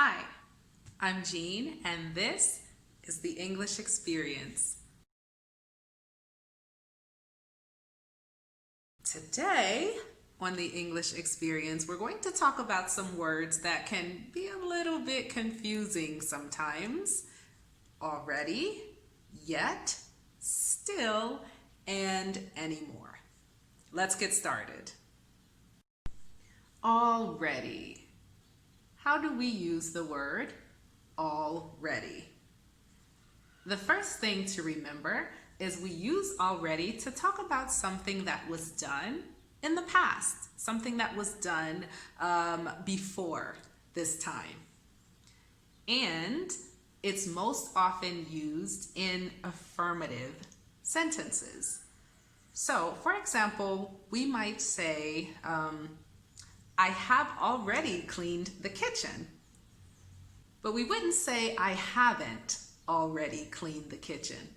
Hi, I'm Jean, and this is the English Experience. Today, on the English Experience, we're going to talk about some words that can be a little bit confusing sometimes. Already, yet, still, and anymore. Let's get started. Already. How do we use the word already? The first thing to remember is we use already to talk about something that was done in the past, something that was done before this time. And it's most often used in affirmative sentences. So, for example, we might say, I have already cleaned the kitchen. But we wouldn't say, I haven't already cleaned the kitchen.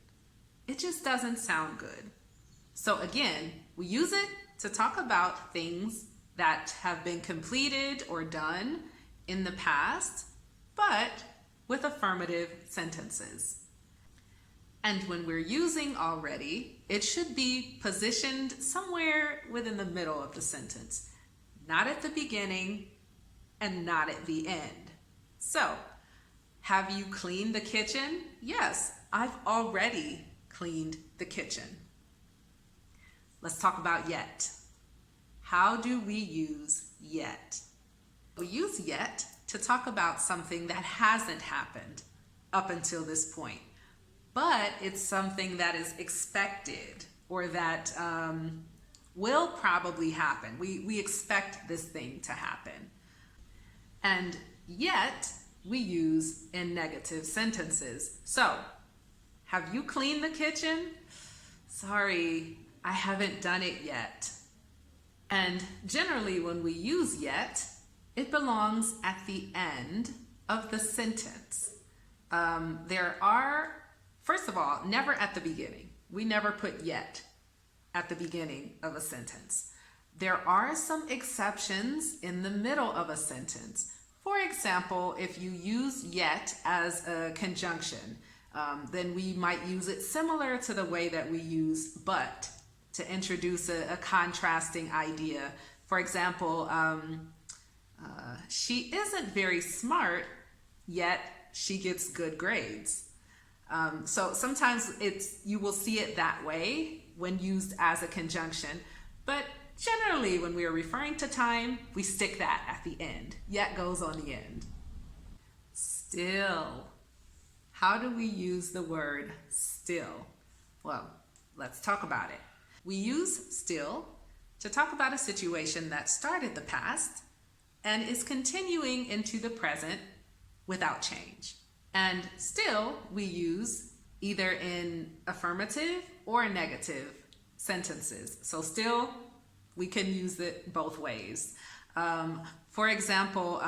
It just doesn't sound good. So again, we use it to talk about things that have been completed or done in the past, but with affirmative sentences. And when we're using already, it should be positioned somewhere within the middle of the sentence, not at the beginning and not at the end. So, have you cleaned the kitchen? Yes, I've already cleaned the kitchen. Let's talk about yet. How do we use yet? We use yet to talk about something that hasn't happened up until this point, but it's something that is expected or that will probably happen. We expect this thing to happen. And yet, we use in negative sentences. So, have you cleaned the kitchen? Sorry, I haven't done it yet. And generally when we use yet, it belongs at the end of the sentence. There are, first of all, never at the beginning. We never put yet at the beginning of a sentence. There are some exceptions in the middle of a sentence. For example, if you use yet as a conjunction, then we might use it similar to the way that we use but to introduce a contrasting idea. For example, she isn't very smart, yet she gets good grades. So sometimes you will see it that way when used as a conjunction, but generally, when we are referring to time, we stick that at the end. Yet goes on the end. Still. How do we use the word still? Well, let's talk about it. We use still to talk about a situation that started the past and is continuing into the present without change. And still, we use either in affirmative or negative sentences. So still, we can use it both ways. For example,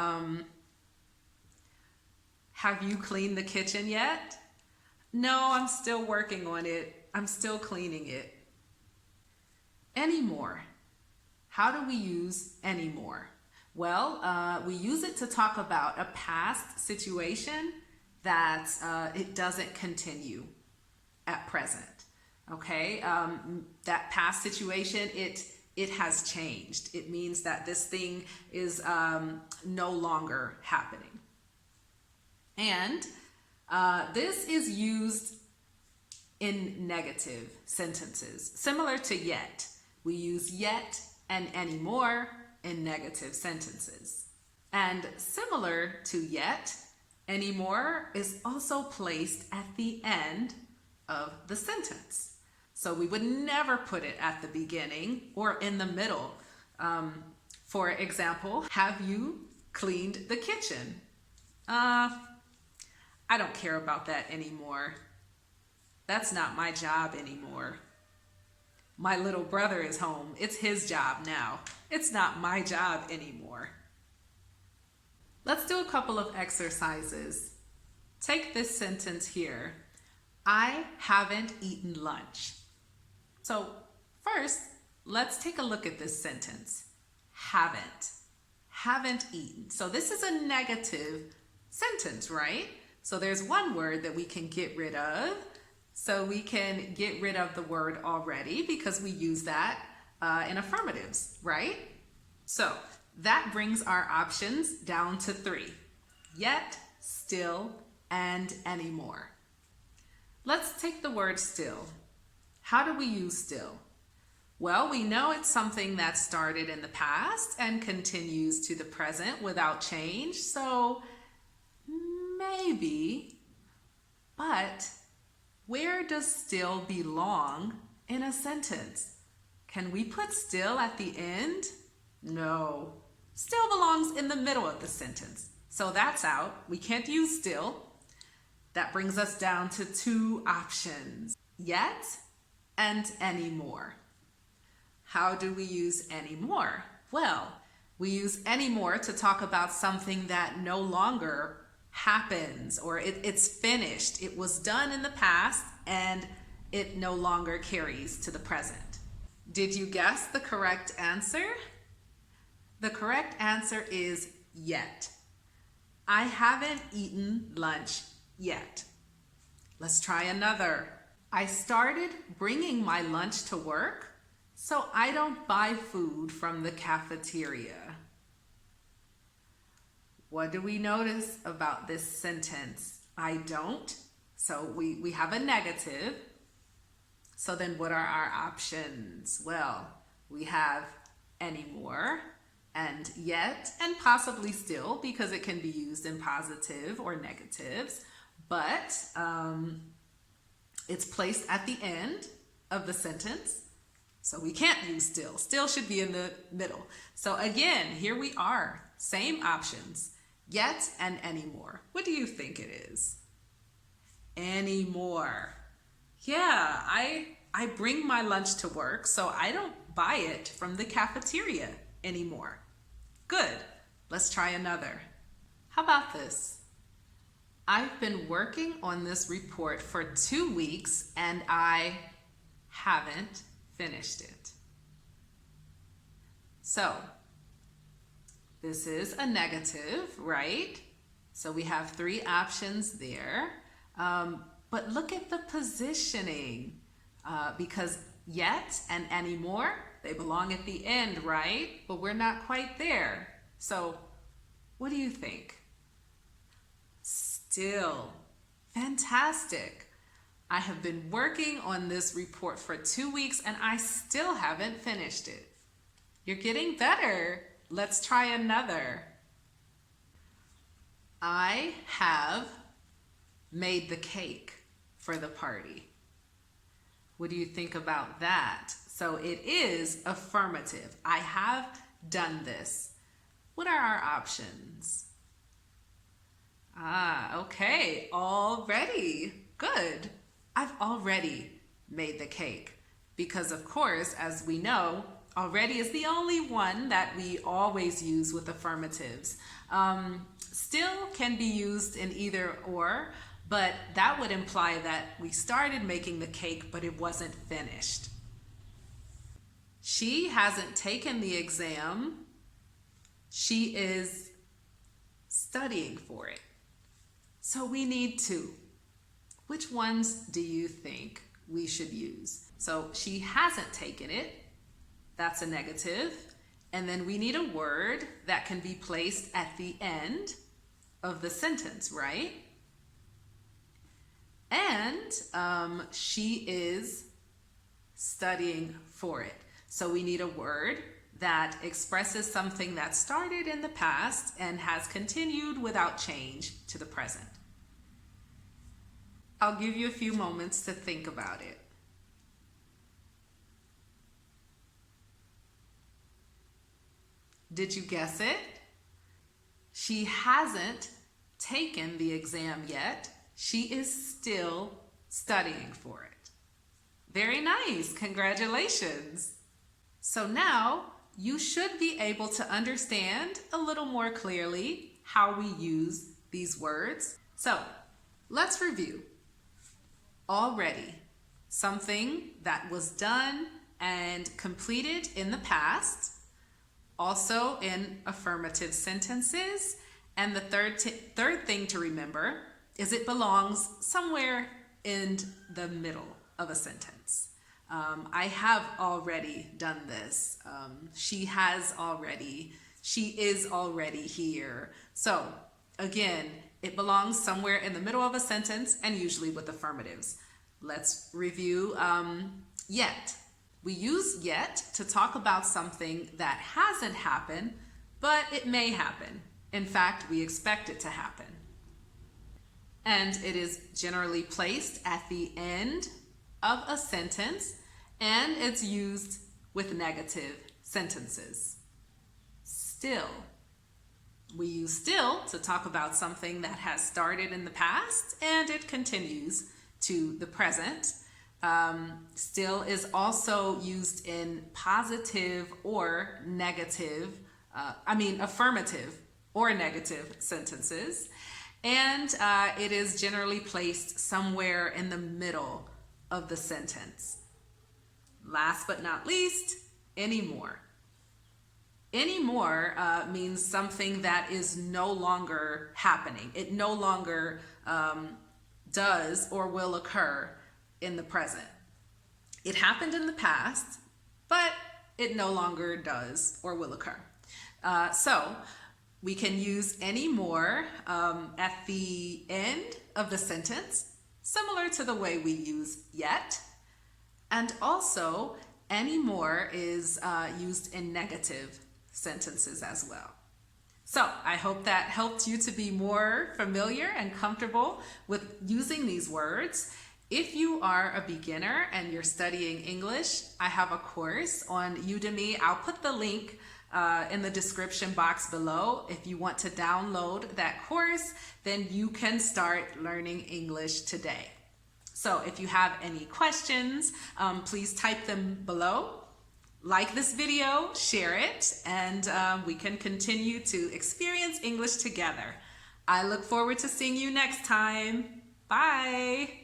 have you cleaned the kitchen yet? No, I'm still working on it. I'm still cleaning it. Anymore. How do we use anymore? Well, we use it to talk about a past situation that it doesn't continue at present. Okay, that past situation, it has changed. It means that this thing is no longer happening. And this is used in negative sentences, similar to yet. We use yet and anymore in negative sentences. And similar to yet, anymore is also placed at the end of the sentence. So we would never put it at the beginning or in the middle. For example, have you cleaned the kitchen? I don't care about that anymore. That's not my job anymore. My little brother is home. It's his job now. It's not my job anymore. Let's do a couple of exercises. Take this sentence here. I haven't eaten lunch. So first, let's take a look at this sentence. Haven't eaten. So this is a negative sentence, right? So there's one word that we can get rid of. So we can get rid of the word already because we use that in affirmatives, right? So that brings our options down to 3. Yet, still, and anymore. Let's take the word still. How do we use still? Well, we know it's something that started in the past and continues to the present without change, so maybe, but where does still belong in a sentence? Can we put still at the end? No. Still belongs in the middle of the sentence. So that's out. We can't use still. That brings us down to 2 options. Yet and anymore. How do we use anymore? Well, we use anymore to talk about something that no longer happens or it's finished. It was done in the past and it no longer carries to the present. Did you guess the correct answer? The correct answer is yet. I haven't eaten lunch yet. Let's try another. I started bringing my lunch to work, so I don't buy food from the cafeteria. What do we notice about this sentence? I don't. So we have a negative. So then what are our options? Well, we have anymore and yet and possibly still because it can be used in positive or negatives, but it's placed at the end of the sentence. So we can't use still. Still should be in the middle. So again, here we are. Same options. Yet and anymore. What do you think it is? Anymore. Yeah, I bring my lunch to work, so I don't buy it from the cafeteria anymore. Good. Let's try another. How about this? I've been working on this report for 2 weeks and I haven't finished it. So, this is a negative, right? So we have 3 options there. But look at the positioning because yet and anymore, they belong at the end, right? But we're not quite there. So what do you think? Still. Fantastic. I have been working on this report for 2 weeks and I still haven't finished it. You're getting better. Let's try another. I have made the cake for the party. What do you think about that? So it is affirmative. I have done this. What are our options? Okay, already. Good. I've already made the cake because of course, as we know, already is the only one that we always use with affirmatives. Still can be used in either or, but that would imply that we started making the cake, but it wasn't finished. She hasn't taken the exam. She is studying for it. So we need 2. Which ones do you think we should use? So she hasn't taken it. That's a negative. And then we need a word that can be placed at the end of the sentence, right? And she is studying for it. So we need a word that expresses something that started in the past and has continued without change to the present. I'll give you a few moments to think about it. Did you guess it? She hasn't taken the exam yet. She is still studying for it. Very nice. Congratulations. So now you should be able to understand a little more clearly how we use these words. So let's review. Already, something that was done and completed in the past, also in affirmative sentences, And the third thing to remember is it belongs somewhere in the middle of a sentence. I have already done this. She has already. She is already here. So again, it belongs somewhere in the middle of a sentence and usually with affirmatives. Let's review yet. We use yet to talk about something that hasn't happened, but it may happen. In fact, we expect it to happen. And it is generally placed at the end of a sentence, and it's used with negative sentences. Still. We use still to talk about something that has started in the past and it continues to the present. Still is also used in positive or negative, affirmative or negative sentences. And it is generally placed somewhere in the middle of the sentence. Last but not least, anymore. Anymore means something that is no longer happening. It no longer does or will occur in the present. It happened in the past, but it no longer does or will occur. So we can use anymore at the end of the sentence, similar to the way we use yet. And also, anymore is used in negative sentences as well. So I hope that helped you to be more familiar and comfortable with using these words. If you are a beginner and you're studying English, I have a course on Udemy. I'll put the link in the description box below. If you want to download that course, then you can start learning English today. So if you have any questions, please type them below. Like this video, share it, and we can continue to experience English together. I look forward to seeing you next time. Bye.